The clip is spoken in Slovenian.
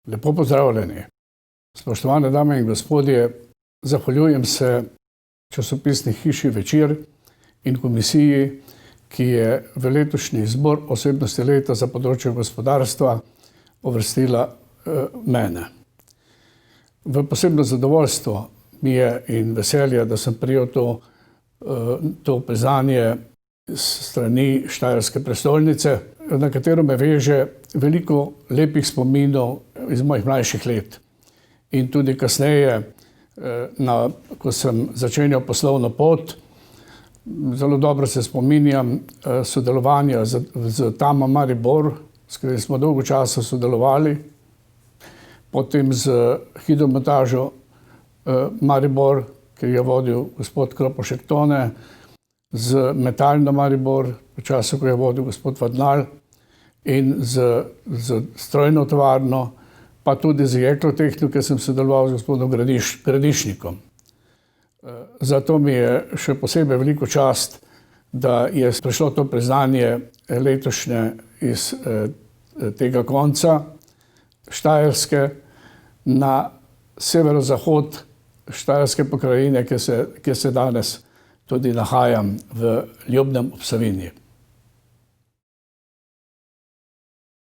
Lepo pozdravljeni. Spoštovane dame in gospodje, zahvaljujem se časopisni hiši Večer in komisiji, ki je v letošnji izbor osebnosti leta za področje gospodarstva uvrstila mene. V posebno zadovoljstvo mi je in veselje, da sem prejel to priznanje s strani Štajerske prestolnice, na katero me veže veliko lepih spominov iz mojih mlajših let. In tudi kasneje, ko sem začenjal poslovno pot, zelo dobro se spominjam sodelovanja z Tamo Maribor, s katero smo dolgo časa sodelovali, potem z hidromontažo Maribor, ki je vodil gospod Kropošek Tone, z Metalno Maribor, v času, ko je vodil gospod Vadnal, in z strojno tovarno, pa tudi z Jeklotehniko, ker sem sodeloval z gospodom Gradišnikom. Zato mi je še posebej veliko čast, da je prišlo to priznanje letošnje iz tega konca Štajerske na severozahod Štajerske pokrajine, kjer se danes tudi nahajam v ljubnem ob Savinji.